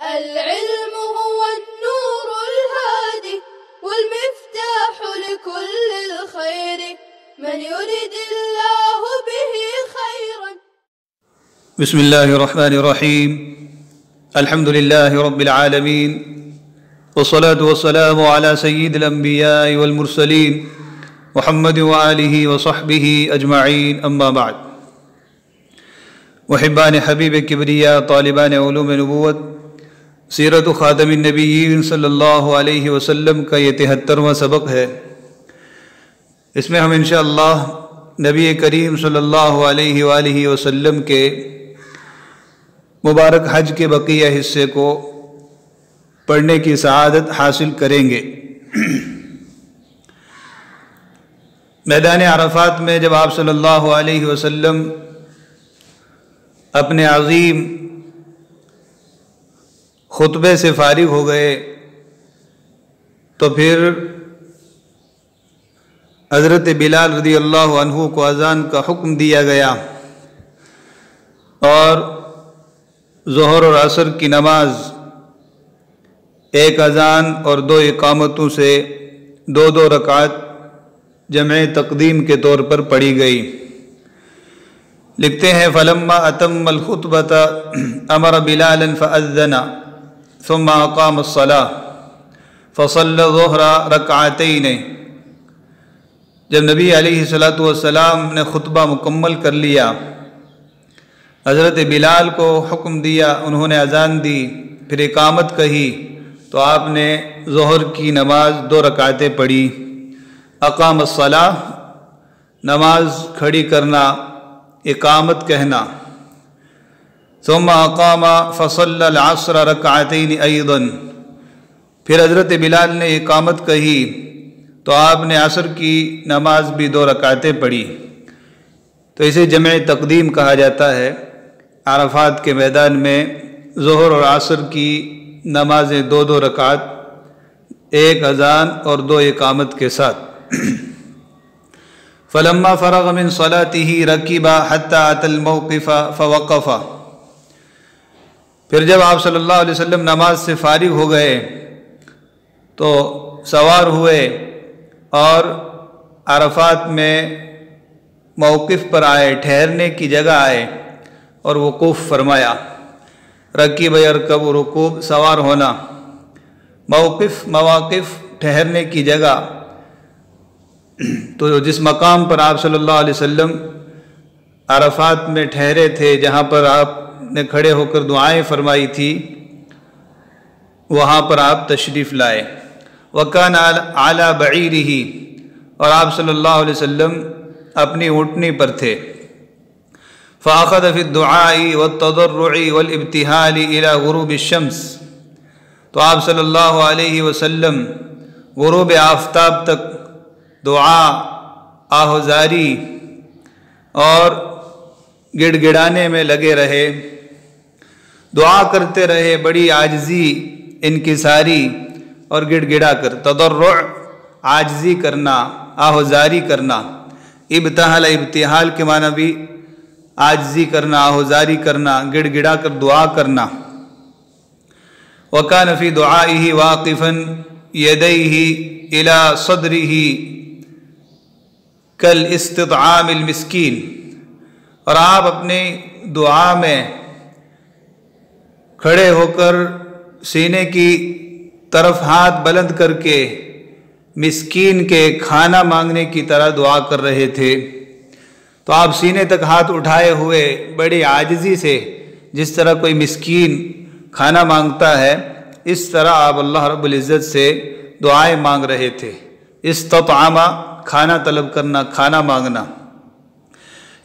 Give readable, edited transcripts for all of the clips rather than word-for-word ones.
العلم هو النور الهادي والمفتاح لكل الخير من يريد الله به خيرا. بسم الله الرحمن الرحيم. الحمد لله رب العالمين والصلاة والسلام على سيد الأنبياء والمرسلين محمد وآلہ وصحبہ اجمعین، اما بعد. محبان حبیب کبریا، طالبان علوم نبوت، سیرت خاتم النبیین صلی اللہ علیہ وسلم کا یہ 73واں سبق ہے. اس میں ہم انشاءاللہ نبی کریم صلی اللہ علیہ وآلہ وسلم کے مبارک حج کے بقیہ حصے کو پڑھنے کی سعادت حاصل کریں گے. میدان عرفات میں جب آپ صلی اللہ علیہ وسلم اپنے عظیم خطبے سے فارغ ہو گئے تو پھر حضرت بلال رضی اللہ عنہ کو اذان کا حکم دیا گیا اور ظہر اور عصر کی نماز ایک اذان اور 2 اقامتوں سے 2 رکعت جمع تقدیم کے طور پر پڑھی گئی. لکھتے ہیں فلما اتم الخطبۃ امر بلالا فاذن ثم اقام الصلاۃ فصلى الظہر رکعتین. جب نبی علیہ الصلوۃ والسلام نے خطبہ مکمل کر لیا، حضرت بلال کو حکم دیا، انہوں نے اذان دی، پھر اقامت کہی تو آپ نے ظہر کی نماز 2 رکعتیں پڑھی. اقام الصلاۃ نماز کھڑی کرنا، اقامت کہنا. ثم اقام فصلى العصر رکعتین ایضا. پھر حضرت بلال نے اقامت کہی تو آپ نے عصر کی نماز بھی 2 رکعتیں پڑھی. تو اسے جمع تقدیم کہا جاتا ہے. عرفات کے میدان میں ظہر اور عصر کی نمازیں 2 رکعت، 1 اذان اور 2 اقامت کے ساتھ. فلما فرغ من صلاته ركب حتى اتى الموقف فوقف. پھر جب آپ صلی اللہ علیہ وسلم نماز سے فارغ ہو گئے تو سوار ہوئے اور عرفات میں موقف پر آئے، ٹھہرنے کی جگہ آئے اور وقوف فرمایا. رکیب یرکب، رکوب سوار ہونا، موقف مواقف ٹھہرنے کی جگہ. تو جس مقام پر آپ صلی اللہ علیہ وسلم عرفات میں ٹھہرے تھے، جہاں پر آپ نے کھڑے ہو کر دعائیں فرمائی تھی، وہاں پر آپ تشریف لائے. وَكَانَ عَلَى بَعِيرِهِ، اور آپ صلی اللہ علیہ وسلم اپنی اونٹنی پر تھے. فَأَخَذَ فِي الدُّعَاءِ وَالتَّضَرُّعِ وَالْإِبْتِهَالِ إِلَى غُرُوبِ الشَّمْسِ. تو آپ صلی اللہ علیہ وسلم غروب آفتاب تک دعا، آہوزاری اور گڑ گڑانے میں لگے رہے، دعا کرتے رہے، بڑی عاجزی، انکساری اور گڑ گڑا کر. تضرع عاجزی کرنا، آہوزاری کرنا. ابتہال، ابتہال کے معنی بھی عاجزی کرنا، آہوزاری کرنا، گڑ گڑا کر دعا کرنا. وَكَانَ فِي دُعَائِهِ وَاقِفًا يَدَيْهِ إِلَى صَدْرِهِ كَالْإِسْتِطْعَامِ الْمِسْكِينِ. اور آپ اپنی دعا میں کھڑے ہو کر سینے کی طرف ہاتھ بلند کر کے مسکین کے کھانا مانگنے کی طرح دعا کر رہے تھے. تو آپ سینے تک ہاتھ اٹھائے ہوئے بڑی عاجزی سے، جس طرح کوئی مسکین کھانا مانگتا ہے، اس طرح آپ اللہ رب العزت سے دعائیں مانگ رہے تھے. استطعام کھانا طلب کرنا، کھانا مانگنا.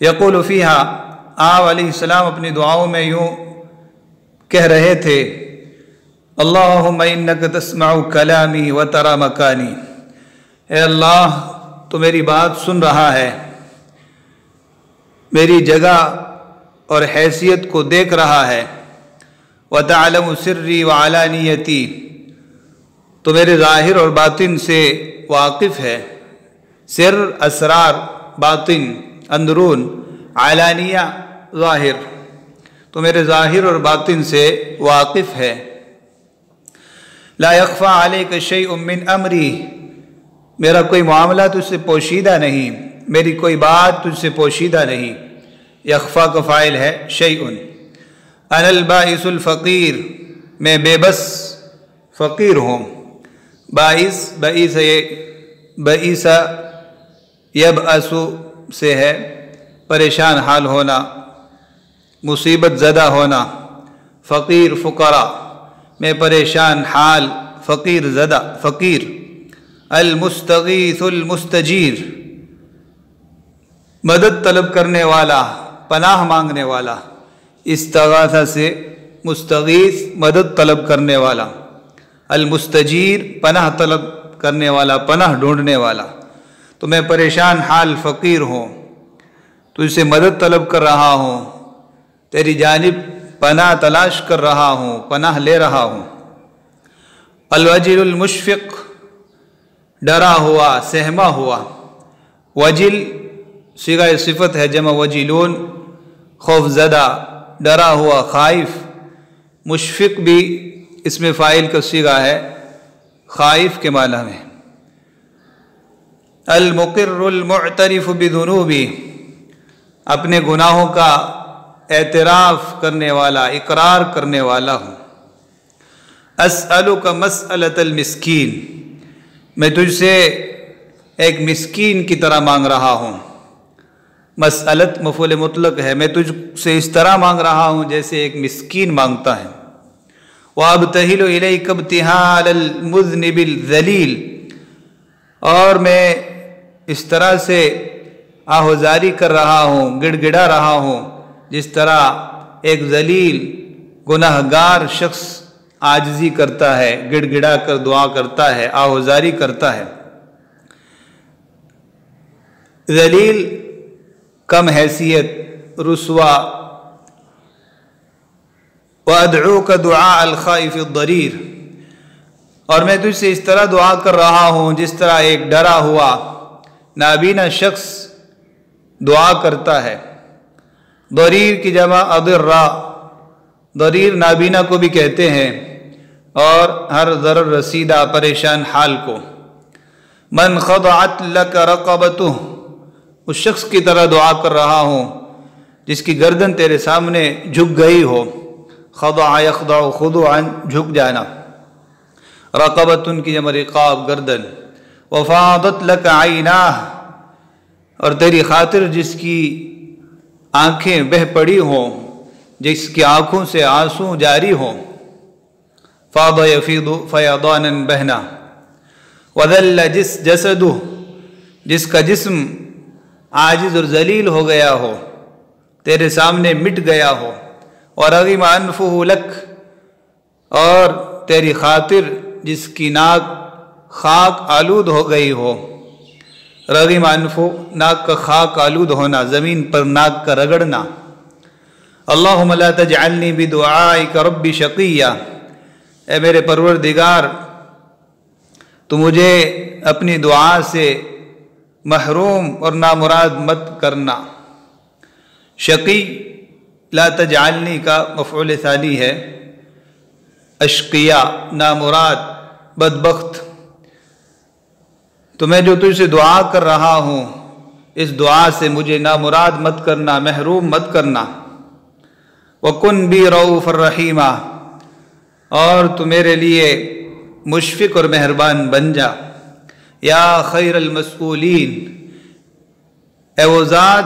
یقول فیہا، آپ علیہ السلام اپنی دعاؤں میں یوں کہہ رہے تھے: اللہم انک تسمع کلامی وتری مکانی. اے اللہ، تو میری بات سن رہا ہے، میری جگہ اور حیثیت کو دیکھ رہا ہے. وتعلم سری وعلانیتی، تو میرے ظاہر اور باطن سے واقف ہے. سر اسرار، باطن اندرون، علانیہ ظاہر، تو میرے ظاہر اور باطن سے واقف ہے. لا یخفی علیک شیء من امری، میرا کوئی معاملہ تجھ سے پوشیدہ نہیں، میری کوئی بات تجھ سے پوشیدہ نہیں۔ یخفا کا فاعل ہے شیء۔ انا البائس الفقیر، میں بے بس فقیر ہوں۔ بائس بئیس یبأس سے ہے پریشان حال ہونا، مصیبت زدہ ہونا۔ فقیر فقراء، میں پریشان حال فقیر زدہ فقیر۔ المستغیث المستجیر، مدد طلب کرنے والا، پناہ مانگنے والا۔ استغاثہ سے مستغیث مدد طلب کرنے والا، المستجیر پناہ طلب کرنے والا، پناہ ڈھونڈنے والا۔ تو میں پریشان حال فقیر ہوں، تجھ سے مدد طلب کر رہا ہوں، تیری جانب پناہ تلاش کر رہا ہوں، پناہ لے رہا ہوں۔ الوجل المشفق، ڈرا ہوا، سہما ہوا۔ وجل صیغہ صفت ہے، جمع وجلون، خوف زدہ، ڈرا ہوا، خائف۔ مشفق بھی اس میں فاعل کا صیغہ ہے، خائف کے معنی میں۔ المقر المعترف بذنوبی، اپنے گناہوں کا اعتراف کرنے والا، اقرار کرنے والا ہوں۔ اسألک مسألۃ المسکین، میں تجھ سے ایک مسکین کی طرح مانگ رہا ہوں۔ مسألت مفعول مطلق ہے، میں تجھ سے اس طرح مانگ رہا ہوں جیسے ایک مسکین مانگتا ہے۔ وَأَبْتَهِلُ إِلَيْكَ ابْتِهَالَ الْمُذْنِبِ الذَّلِيلِ، اور میں اس طرح سے آہوزاری کر رہا ہوں، گڑ گڑا رہا ہوں جس طرح ایک ذلیل گناہگار شخص عاجزی کرتا ہے، گڑ گڑا کر دعا کرتا ہے، آہوزاری کرتا ہے۔ ذلیل، کم حیثیت، رسوا۔ وَأَدْعُوكَ دُعَاءَ الْخَائِفِ الضَّرِيرِ، اور میں تجھ سے اس طرح دعا کر رہا ہوں جس طرح ایک ڈرا ہوا نابینا شخص دعا کرتا ہے۔ ضریر کی جمع اضرا، ضریر نابینا کو بھی کہتے ہیں، اور ہر ضرر رسیدہ پریشان حال کو۔ من خضعت لک رقبتہ، اس شخص کی طرح دعا کر رہا ہوں جس کی گردن تیرے سامنے جھک گئی ہو۔ خضع یخضع خضوعا، جھک جانا۔ رقبتن کی جمع رقاب، گردن۔ وفاضت لک عیناہ، اور تیری خاطر جس کی آنکھیں بہہ پڑی ہوں، جس کی آنکھوں سے آنسو جاری ہوں۔ فاض یفیض فیضانا بہنا۔ وذل جسدہ، جس کا جسم عاجز اور ذلیل ہو گیا ہو، تیرے سامنے مٹ گیا ہو۔ ورغم انفہ لک، اور تیری خاطر جس کی ناک خاک آلود ہو گئی ہو۔ رغم انفہ، ناک کا خاک آلود ہونا، زمین پر ناک کا رگڑنا۔ اللہم لا تجعلنی بدعائک رب شقیہ، اے میرے پروردگار تو مجھے اپنی دعا سے محروم اور نامراد مت کرنا۔ شقی لا تجعلنی کا مفعول ثانی ہے، اشقیاء نامراد، بدبخت۔ تو میں جو تجھ سے دعا کر رہا ہوں اس دعا سے مجھے نامراد مت کرنا، محروم مت کرنا۔ وَكُنْ بِي رَؤُوفًا رَحِيمًا، اور تو میرے لیے مشفق اور مہربان بن جا۔ یا خیر المسئولین، اے وہ ذات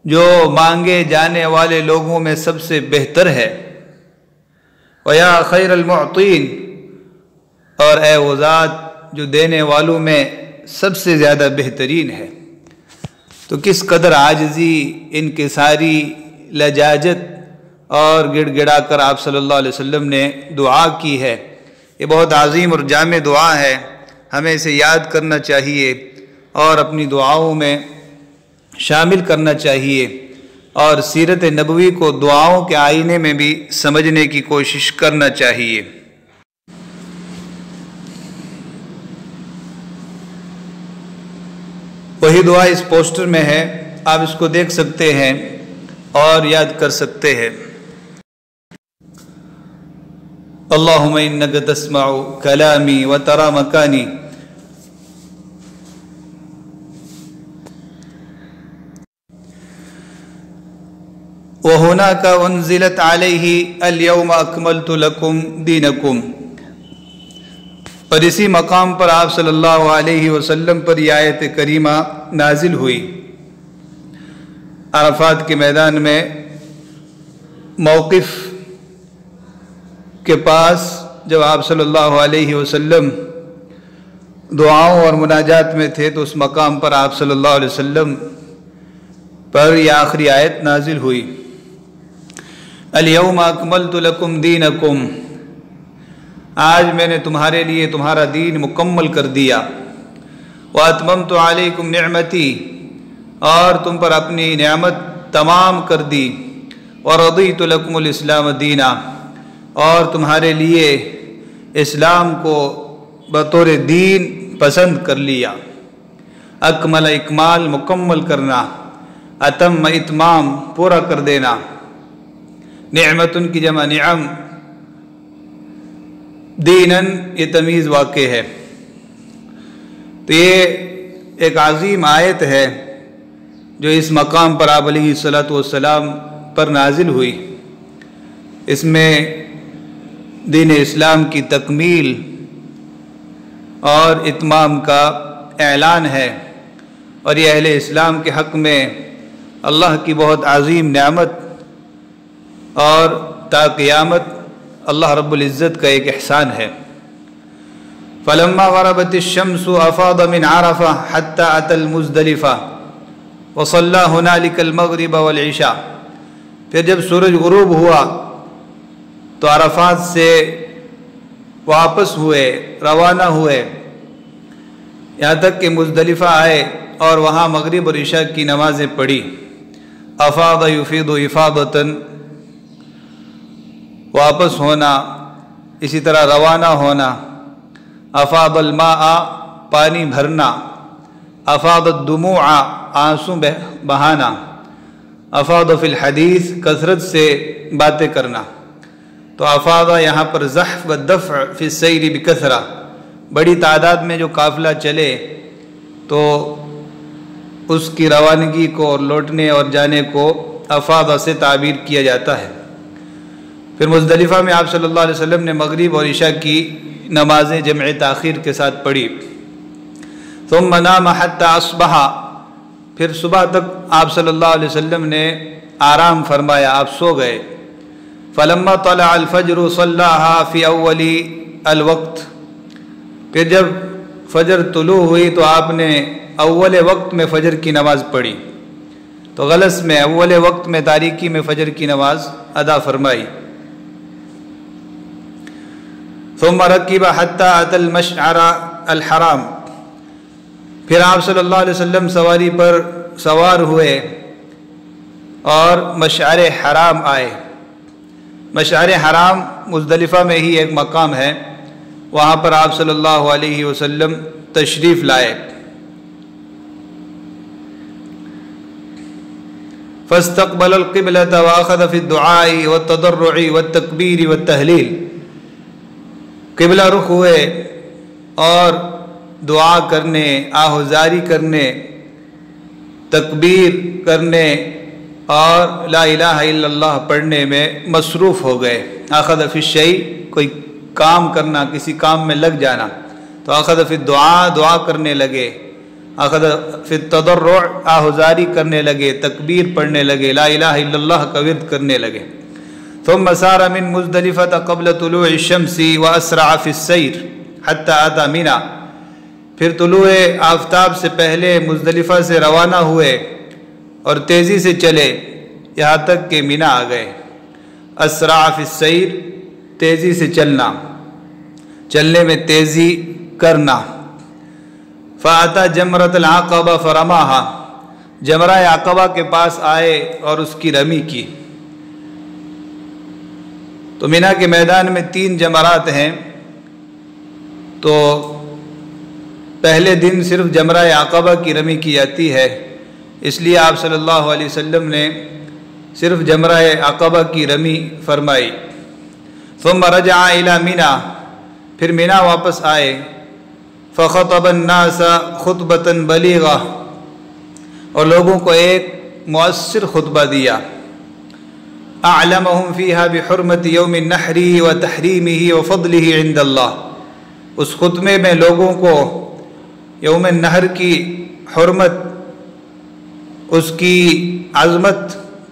جو مانگے جانے والے لوگوں میں سب سے بہتر ہے۔ وَيَا خَيْرَ الْمُعْطِينَ، اور اے وہ ذات جو دینے والوں میں سب سے زیادہ بہترین ہے۔ تو کس قدر عاجزی، انکساری، لجاجت اور گڑ گڑا کر آپ صلی اللہ علیہ وسلم نے دعا کی ہے۔ یہ بہت عظیم اور جامع دعا ہے، ہمیں اسے یاد کرنا چاہیے اور اپنی دعاؤں میں شامل کرنا چاہیے، اور سیرت نبوی کو دعاؤں کے آئینے میں بھی سمجھنے کی کوشش کرنا چاہیے۔ وہی دعا اس پوسٹر میں ہے، آپ اس کو دیکھ سکتے ہیں اور یاد کر سکتے ہیں۔ اللہم انک تسمع کلامی و تری مکانی وہناک انزلت علیہ اليوم اکملت لکم دینکم، اور اسی مقام پر آپ صلی اللہ علیہ وسلم پر یہ آیت کریمہ نازل ہوئی۔ عرفات کے میدان میں موقف کے پاس جب آپ صلی اللہ علیہ وسلم دعاؤں اور مناجات میں تھے تو اس مقام پر آپ صلی اللہ علیہ وسلم پر یہ آخری آیت نازل ہوئی، الیوم اکملت لکم دینکم، آج میں نے تمہارے لیے تمہارا دین مکمل کر دیا، واتممت علیکم نعمتی، اور تم پر اپنی نعمت تمام کر دی، ورضیت لکم الاسلام دینا، اور تمہارے لیے اسلام کو بطور دین پسند کر لیا۔ اکمل اکمال مکمل کرنا، اتم اتمام پورا کر دینا، نعمتن کی جمع نعم، دینن یہ تمیز واقع ہے۔ تو یہ ایک عظیم آیت ہے جو اس مقام پر آپ علیہ الصلوۃ والسلام پر نازل ہوئی۔ اس میں دین اسلام کی تکمیل اور اتمام کا اعلان ہے، اور یہ اہل اسلام کے حق میں اللہ کی بہت عظیم نعمت اور تا قیامت اللہ رب العزت کا ایک احسان ہے۔ فلما غربت الشمس افاض من عرفہ حتى اتى المزدلفہ وصلى هنالك المغرب والعشاء، پھر جب سورج غروب ہوا تو عرفات سے واپس ہوئے، روانہ ہوئے، یہاں تک کہ مزدلفہ آئے اور وہاں مغرب اور عشاء کی نمازیں پڑھی۔ افاض یفیض افاضۃ، واپس ہونا، اسی طرح روانہ ہونا۔ افاض الماء، پانی بھرنا۔ افاض الدموع، آنسو بہانا۔ افاض فی الحدیث، کثرت سے باتیں کرنا۔ تو افاض یہاں پر زحف و دفع فی السیر بکثرہ، بڑی تعداد میں جو قافلہ چلے تو اس کی روانگی کو اور لوٹنے اور جانے کو افاض سے تعبیر کیا جاتا ہے۔ پھر مزدلفہ میں آپ صلی اللہ علیہ وسلم نے مغرب اور عشاء کی نمازیں جمع تاخیر کے ساتھ پڑھی۔ ثم نام حتی اصبح، پھر صبح تک آپ صلی اللہ علیہ وسلم نے آرام فرمایا، آپ سو گئے۔ فلما طلع الفجر صلاها فی اول الوقت، پھر جب فجر طلوع ہوئی تو آپ نے اول وقت میں فجر کی نماز پڑھی۔ تو غلس میں اول وقت میں تاریکی میں فجر کی نماز ادا فرمائی۔ ثم رکب حتی اتى المشعر الحرام، پھر آپ صلی اللہ علیہ وسلم سواری پر سوار ہوئے اور مشعر حرام آئے۔ مشعر حرام مزدلفہ میں ہی ایک مقام ہے، وہاں پر آپ صلی اللہ علیہ وسلم تشریف لائے۔ فاستقبل القبلة واخذ في الدعاء والتضرع والتكبير والتهليل، قبلہ رخ ہوئے اور دعا کرنے، آہوزاری کرنے، تکبیر کرنے اور لا الہ الا اللہ پڑھنے میں مصروف ہو گئے۔ اخذ فی الشیء، کوئی کام کرنا، کسی کام میں لگ جانا، تو اخذ فی الدعاء، دعا کرنے لگے، اخذ فی التضرع، آہوزاری کرنے لگے، تکبیر پڑھنے لگے، لا الہ الا اللہ کا ورد کرنے لگے۔ ثم سار من مزدلفة قبل طلوع الشمس واسرع في السير حتى اتى منى، پھر طلوع آفتاب سے پہلے مزدلفہ سے روانہ ہوئے اور تیزی سے چلے یہاں تک کہ مینا آ گئے۔ اسرع فی السیر، تیزی سے چلنا، چلنے میں تیزی کرنا۔ فاتا جمرۃ العقبہ فرماها، جمرہ عقبہ کے پاس آئے اور اس کی رمی کی۔ تو مینا کے میدان میں 3 جمرات ہیں، تو پہلے دن صرف جمرہ عقبہ کی رمی کی جاتی ہے، اس لیے آپ صلی اللہ علیہ وسلم نے صرف جمرہ عقبہ کی رمی فرمائی۔ ثم رجع الى مینا، پھر مینا واپس آئے، فخطب الناس خطبۃ بلیغہ، اور لوگوں کو ایک مؤثر خطبہ دیا، اعلمہم فیہا بحرمت یوم النحر وتحریمہ وفضلہ عند اللہ، اس خطبے میں لوگوں کو یوم النحر کی حرمت، اس کی عظمت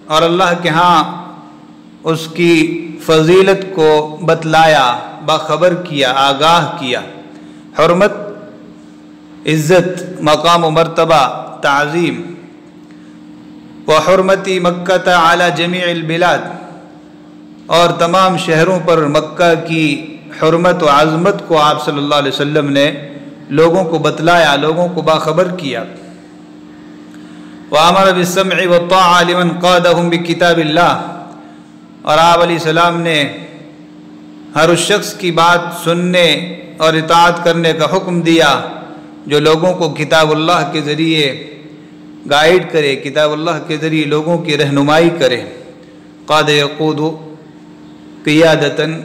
اور اللہ کے ہاں اس کی فضیلت کو بتلایا، باخبر کیا، آگاہ کیا۔ حرمت عزت، مقام و مرتبہ، تعظیم۔ وحرمت مکہ علی جمیع البلاد، اور تمام شہروں پر مکہ کی حرمت و عظمت کو آپ صلی اللہ علیہ وسلم نے لوگوں کو بتلایا، لوگوں کو باخبر کیا۔ وَأَمَرَ بِالسَّمْعِ وَالطَّاعَةِ لِمَنْ قَادَهُمْ بِكِتَابِ اللَّهِ، اور آپ علیہ السلام نے ہر اس شخص کی بات سننے اور اطاعت کرنے کا حکم دیا جو لوگوں کو کتاب اللہ کے ذریعے گائیڈ کرے، کتاب اللہ کے ذریعے لوگوں کی رہنمائی کرے۔ قاد یقود قیادتاً،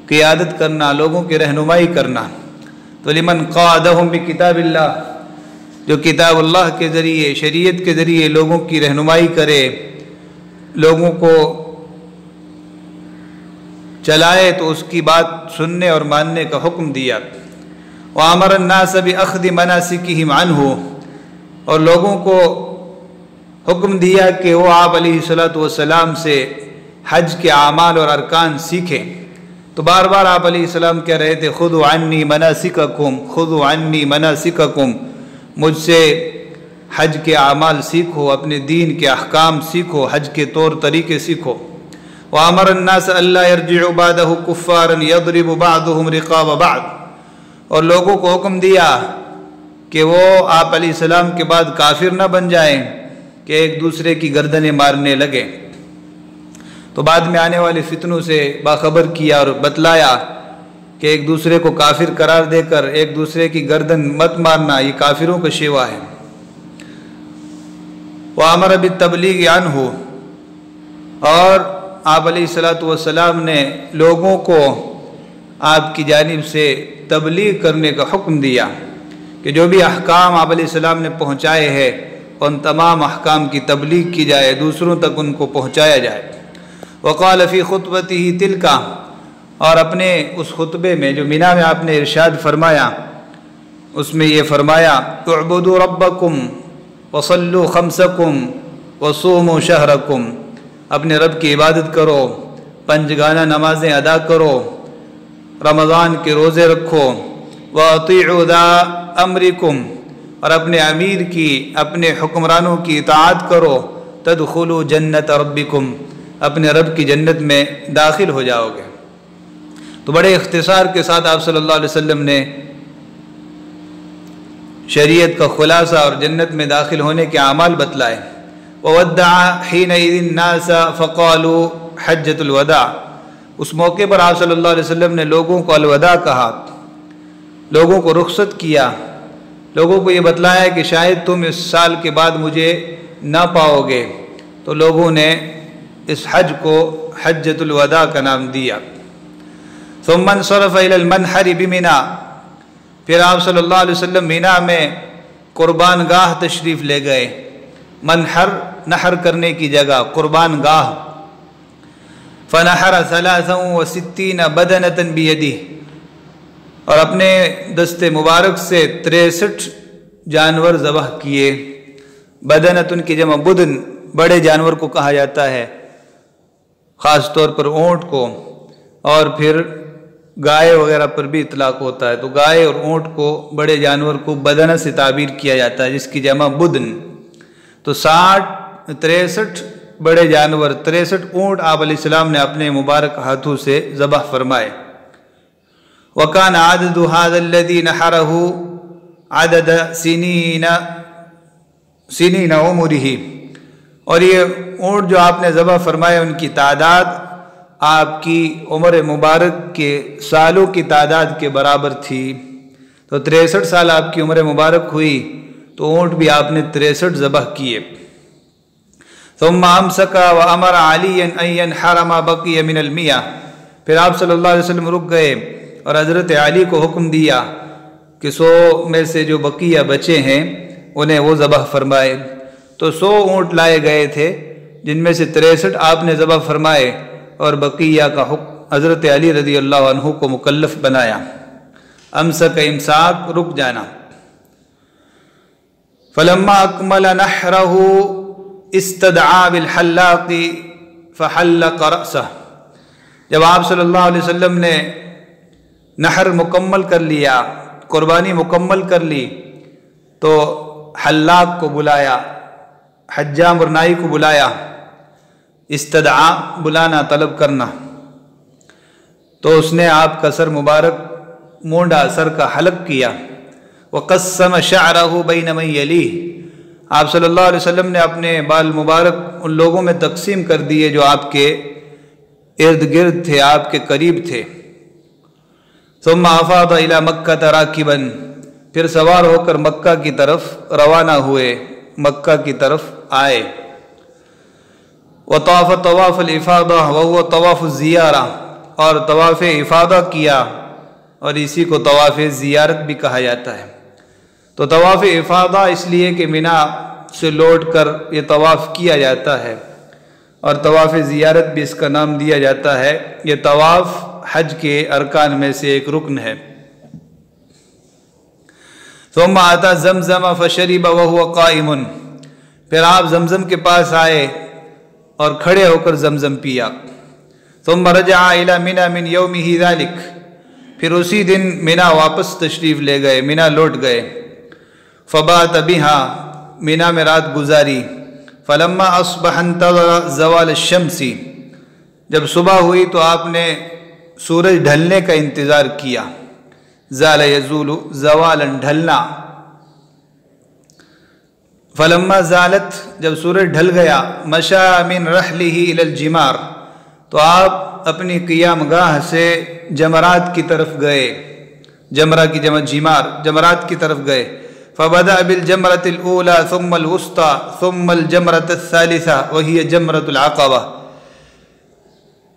قیادت کرنا، لوگوں کی رہنمائی کرنا۔ تو لمن قادہم بکتاب اللہ، جو کتاب اللہ کے ذریعے، شریعت کے ذریعے لوگوں کی رہنمائی کرے، لوگوں کو چلائے، تو اس کی بات سننے اور ماننے کا حکم دیا۔ وَأَمَرَ النَّاسَ بِأَخْذِ مَنَاسِكِهِمْ عَنْهُ، اور لوگوں کو حکم دیا کہ وہ آپ علیہ السلام سے حج کے اعمال اور ارکان سیکھیں۔ تو بار بار آپ علیہ السلام کہہ رہے تھے خُذُوا عَنِّي مَنَاسِكَكُمْ، خُذُوا عَنِّي مَنَاسِكَكُمْ، مجھ سے حج کے اعمال سیکھو، اپنے دین کے احکام سیکھو، حج کے طور طریقے سیکھو۔ وَأَمَرَ النَّاسَ أَلَّا يَرْجِعُوا بَعْدَهُ كُفَّارًا يَضْرِبُ بَعْضُهُمْ رِقَابَ بَعْضٍ، اور لوگوں کو حکم دیا کہ وہ آپ علیہ السلام کے بعد کافر نہ بن جائیں کہ ایک دوسرے کی گردنیں مارنے لگے۔ تو بعد میں آنے والے فتنوں سے باخبر کیا اور بتلایا کہ ایک دوسرے کو کافر قرار دے کر ایک دوسرے کی گردن مت مارنا، یہ کافروں کا شیوا ہے۔ وَأَمَرَ بِالتَّبْلِيغِ عَنْهُ، اور آپ علیہ السلام نے لوگوں کو آپ کی جانب سے تبلیغ کرنے کا حکم دیا کہ جو بھی احکام آپ علیہ السلام نے پہنچائے ہیں ان تمام احکام کی تبلیغ کی جائے، دوسروں تک ان کو پہنچایا جائے۔ وقال فی خطبتہ تلکا، اور اپنے اس خطبے میں جو مینا میں آپ نے ارشاد فرمایا اس میں یہ فرمایا اعبدوا ربکم وصلوا خمسکم وصوموا شہرکم، اپنے رب کی عبادت کرو، پنجگانہ نمازیں ادا کرو، رمضان کے روزے رکھو، وَأَطِيعُوا ذَا أَمْرِكُمْ، اور اپنے امیر کی، اپنے حکمرانوں کی اطاعت کرو، تَدْخُلُوا جَنَّةَ رَبِّكُمْ، اپنے رب کی جنت میں داخل ہو جاؤ گے۔ تو بڑے اختصار کے ساتھ آپ صلی اللہ علیہ وسلم نے شریعت کا خلاصہ اور جنت میں داخل ہونے کے اعمال بتلائے۔ وَوَدَّعَ حِينَئِذٍ النَّاسَ فَقَالُوا حَجَّةُ الْوَدَاعِ، اس موقع پر آپ صلی اللہ علیہ وسلم نے لوگوں کو الوداع کہا، لوگوں کو رخصت کیا، لوگوں کو یہ بتلایا کہ شاید تم اس سال کے بعد مجھے نہ پاؤ گے، تو لوگوں نے اس حج کو حجۃ الوداع کا نام دیا۔ ثم انصرف الى المنحر بمنا، پھر آپ صلی اللہ علیہ وسلم مینا میں قربان گاہ تشریف لے گئے۔ منحر نحر کرنے کی جگہ، قربان گاہ۔ فنحر 63 بدنة بیدہ، اور اپنے دست مبارک سے 63 جانور ذبح کیے۔ بدنۃ کی جمع بدن، بڑے جانور کو کہا جاتا ہے، خاص طور پر اونٹ کو، اور پھر گائے وغیرہ پر بھی اطلاق ہوتا ہے، تو گائے اور اونٹ کو، بڑے جانور کو بدنہ سے تعبیر کیا جاتا ہے جس کی جمع بدن۔ تو 63 بڑے جانور، 63 اونٹ آپ علیہ السلام نے اپنے مبارک ہاتھوں سے ذبح فرمائے۔ وَكَانَ عَدَدُ هَذَا الَّذِي نَحَرَهُ عَدَدَ سِنِينَ عُمُرِهِ، اور یہ اونٹ جو آپ نے ذبح فرمائے ان کی تعداد آپ کی عمر مبارک کے سالوں کی تعداد کے برابر تھی۔ تو 63 سال آپ کی عمر مبارک ہوئی تو اونٹ بھی آپ نے 63 ذبح کیے۔ ثم امسک وامر علی ان ينحر ما بقي من المئة، پھر آپ صلی اللہ علیہ وسلم رک گئے اور حضرت علی کو حکم دیا کہ 100 میں سے جو بقیہ بچے ہیں انہیں وہ ذبح فرمائے۔ تو 100 اونٹ لائے گئے تھے، جن میں سے 63 آپ نے ذبح فرمائے اور بقیہ کا حکم حضرت علی رضی اللہ عنہ کو مکلف بنایا۔ امسک امساک، رک جانا۔ فلما اکمل نحرہ استدعا بالحلاق فحلق رأسہ، جب آپ صلی اللہ علیہ وسلم نے نحر مکمل کر لیا، قربانی مکمل کر لی، تو حلاق کو بلایا، حجام اور نائی کو بلایا۔ استدعا بلانا، طلب کرنا۔ تو اس نے آپ کا سر مبارک مونڈا، سر کا حلق کیا۔ وقسم شعرہ بین من یلیہ، آپ صلی اللہ علیہ وسلم نے اپنے بال مبارک ان لوگوں میں تقسیم کر دیے جو آپ کے ارد گرد تھے، آپ کے قریب تھے۔ ثم افاض الی مکہ راکبا، پھر سوار ہو کر مکہ کی طرف روانہ ہوئے، مکہ کی طرف آئے۔ وطاف طواف الافاضہ وهو طواف الزیارہ، اور طواف افاضہ کیا، اور اسی کو طواف زیارت بھی کہا جاتا ہے۔ تو طواف افاضہ اس لیے کہ مینا سے لوٹ کر یہ طواف کیا جاتا ہے، اور طواف زیارت بھی اس کا نام دیا جاتا ہے۔ یہ طواف حج کے ارکان میں سے ایک رکن ہے۔ ثم آتا زمزم فشرب وهو قائم، پھر آپ زمزم کے پاس آئے اور کھڑے ہو کر زمزم پیا۔ ثم رجع الى منى من يومه ذلك، پھر اسی دن مینا واپس تشریف لے گئے، مینا لوٹ گئے۔ فبات بها، مینا میں رات گزاری۔ فلما اصبح انتظر زوال الشمس، جب صبح ہوئی تو آپ نے سورج ڈھلنے کا انتظار کیا۔ زال یزول زوالا، ڈھلنا۔ فلما زالت، جب سورج ڈھل گیا، مشى من رحلہ الی الجمار، تو آپ اپنی قیام گاہ سے جمرات کی طرف گئے، جمرہ کی جمع جمار، جمرات کی طرف گئے۔ فبدأ بالجمرة الأولى ثم الوسطى ثم الجمرة الثالثة وهي جمرة العقبہ،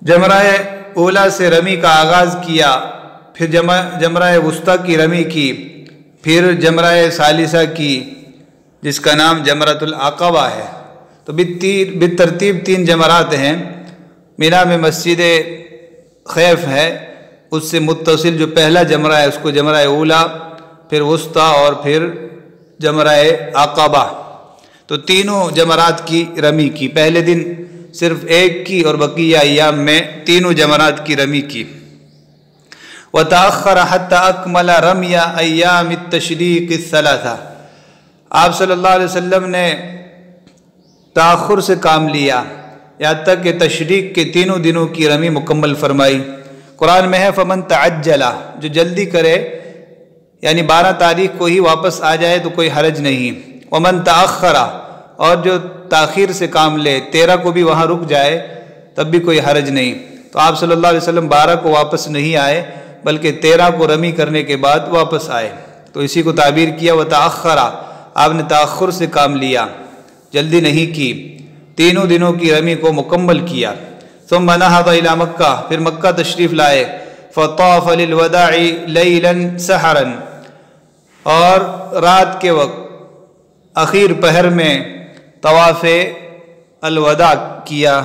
جمرہ اولا سے رمی کا آغاز کیا، پھر جمرہ وسطیٰ کی رمی کی، پھر جمرہ ثالثہ کی جس کا نام جمرۃ العقبہ ہے۔ تو بالترتیب 3 جمرات ہیں۔ مینا میں مسجد خیف ہے، اس سے متصل جو پہلا جمرہ ہے اس کو جمرہ اولا، پھر وسطیٰ اور پھر جمرہ عقبہ۔ تو تینوں جمرات کی رمی کی، پہلے دن صرف ایک کی اور بقیہ ایام میں تینوں جمرات کی رمی کی۔ وتأخر حتى اکمل رمی ایام التشریق الثلاثہ، آپ صلی اللہ علیہ وسلم نے تاخر سے کام لیا یہاں تک کہ تشریق کے تینوں دنوں کی رمی مکمل فرمائی۔ قرآن میں ہے فمن تعجل، جو جلدی کرے یعنی 12 تاریخ کو ہی واپس آ جائے تو کوئی حرج نہیں۔ ومن تأخر، اور جو تاخیر سے کام لے، 13 کو بھی وہاں رک جائے تب بھی کوئی حرج نہیں۔ تو آپ صلی اللہ علیہ وسلم 12 کو واپس نہیں آئے بلکہ 13 کو رمی کرنے کے بعد واپس آئے، تو اسی کو تعبیر کیا وتأخر، آپ نے تاخر سے کام لیا، جلدی نہیں کی، تینوں دنوں کی رمی کو مکمل کیا۔ ثم نہض الی مکہ، پھر مکہ تشریف لائے۔ فطاف للوداع لیلا سحرا، اور رات کے وقت اخیر پہر میں طواف الوداع کیا۔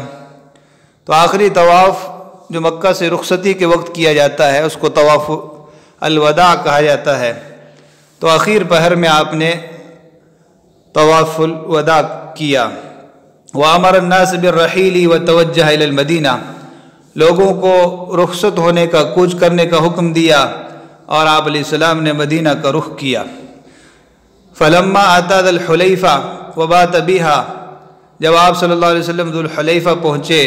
تو آخری طواف جو مکہ سے رخصتی کے وقت کیا جاتا ہے اس کو طواف الوداع کہا جاتا ہے۔ تو اخیر پہر میں آپ نے طواف الوداع کیا۔ وَأَمَرَ النَّاسَ بِالرَّحِيلِ وَتَوَجَّهَ إِلَى الْمَدِينَةِ، لوگوں کو رخصت ہونے کا، کوچ کرنے کا حکم دیا، اور آپ علیہ السلام نے مدینہ کا رخ کیا۔ فلما أتى ذو الحلیفہ وبات بها، جب آپ صلی اللہ علیہ وسلم ذو الحلیفہ پہنچے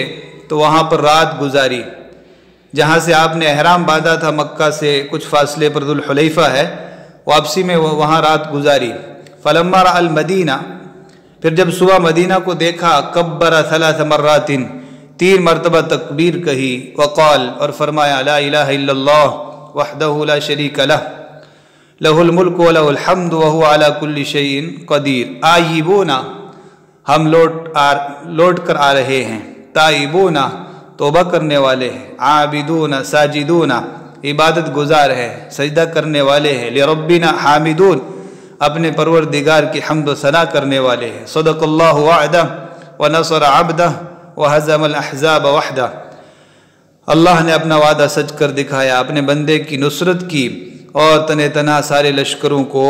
تو وہاں پر رات گزاری، جہاں سے آپ نے احرام باندھا تھا مکہ سے کچھ فاصلے پر ذو الحلیفہ ہے، واپسی میں وہاں رات گزاری۔ فلما رأى المدینہ، پھر جب صبح مدینہ کو دیکھا، کبر 3 مرات، 3 مرتبہ تکبیر کہی، وقال، اور فرمایا، لا الہ الا اللہ وحدہ لا شریک لہ، لہ الملک ولہ الحمد وہو علی کل شیء قدیر۔ آئیبونا، ہم لوٹ کر آ رہے ہیں، تائیبونا، توبہ کرنے والے ہیں، عابدون ساجدون عبادت گزار ہے، سجدہ کرنے والے ہیں، لربنا حامدون اپنے پروردگار کی حمد و ثنا کرنے والے ہیں، صدق اللہ وعدہ ونصر عبدہ وہزم الاحزاب وحدہ، اللہ نے اپنا وعدہ سچ کر دکھایا، اپنے بندے کی نصرت کی اور تن تنہا سارے لشکروں کو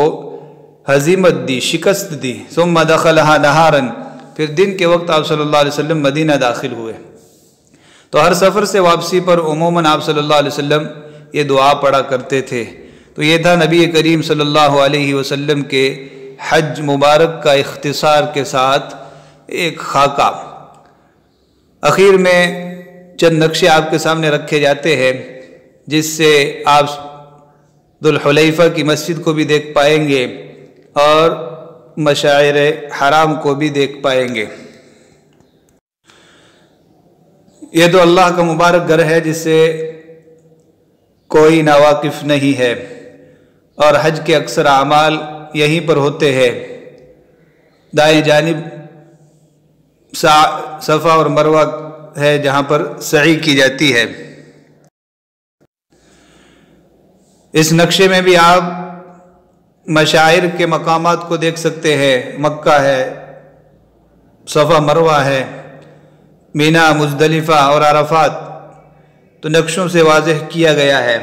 ہزیمت دی، شکست دی۔ ثم دخلها نہارا، پھر دن کے وقت آپ صلی اللہ علیہ وسلم مدینہ داخل ہوئے تو ہر سفر سے واپسی پر عموماً آپ صلی اللہ علیہ وسلم یہ دعا پڑھا کرتے تھے۔ تو یہ تھا نبی کریم صلی اللہ علیہ وسلم کے حج مبارک کا اختصار کے ساتھ ایک خاکہ۔ اخیر میں چند نقشے آپ کے سامنے رکھے جاتے ہیں جس سے آپ ذوالحلیفہ کی مسجد کو بھی دیکھ پائیں گے اور مشاعر حرام کو بھی دیکھ پائیں گے۔ یہ تو اللہ کا مبارک گھر ہے جس سے کوئی ناواقف نہیں ہے، اور حج کے اکثر اعمال یہیں پر ہوتے ہیں۔ دائیں جانب صفا اور مروہ ہے جہاں پر سعی کی جاتی ہے۔ اس نقشے میں بھی آپ مشاعر کے مقامات کو دیکھ سکتے ہیں، مکہ ہے، صفا مروہ ہے، مینا، مزدلفہ اور عرفات تو نقشوں سے واضح کیا گیا ہے۔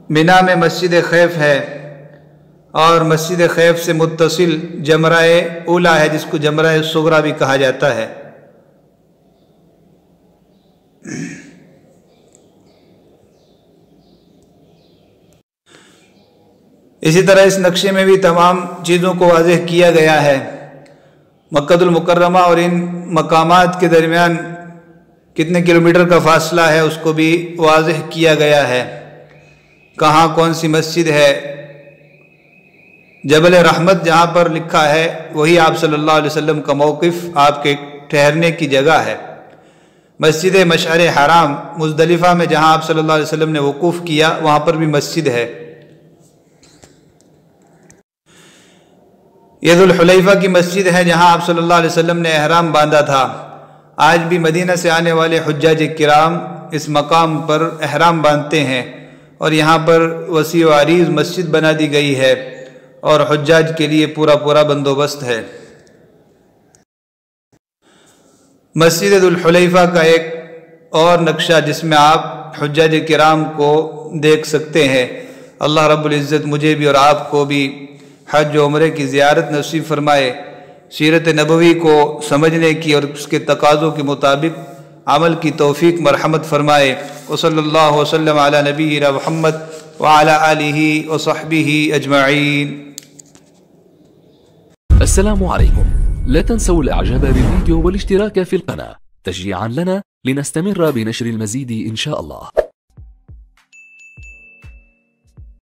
مینا میں مسجد خیف ہے اور مسجد خیف سے متصل جمرہ اولا ہے جس کو جمرہ صغریٰ بھی کہا جاتا ہے۔ اسی طرح اس نقشے میں بھی تمام چیزوں کو واضح کیا گیا ہے۔ مکہ المکرمہ اور ان مقامات کے درمیان کتنے کلومیٹر کا فاصلہ ہے اس کو بھی واضح کیا گیا ہے، کہاں کون سی مسجد ہے۔ جبل رحمت جہاں پر لکھا ہے وہی آپ صلی اللہ علیہ وسلم کا موقف، آپ کے ٹھہرنے کی جگہ ہے۔ مسجد مشعر حرام مزدلفہ میں جہاں آپ صلی اللہ علیہ وسلم نے وقوف کیا وہاں پر بھی مسجد ہے۔ یہ ذوالحلیفہ کی مسجد ہے جہاں آپ صلی اللہ علیہ وسلم نے احرام باندھا تھا۔ آج بھی مدینہ سے آنے والے حجاج کرام اس مقام پر احرام باندھتے ہیں، اور یہاں پر وسیع و عریض مسجد بنا دی گئی ہے اور حجاج کے لیے پورا بندوبست ہے۔ مسجد ذوالحلیفہ کا ایک اور نقشہ جس میں آپ حجاج کرام کو دیکھ سکتے ہیں۔ اللہ رب العزت مجھے بھی اور آپ کو بھی حج و عمرے کی زیارت نصیب فرمائے، سیرت نبوی کو سمجھنے کی اور اس کے تقاضوں کے مطابق عمل کی توفیق مرحمت فرمائے۔ وصلی اللہ وسلم علی نبینا محمد وعلی آلہ وصحبہ اجمعین۔ السلام عليكم، لا تنسوا الاعجاب بالفيديو والاشتراك في القناة تشجيعا لنا لنستمر بنشر المزيد إن شاء الله.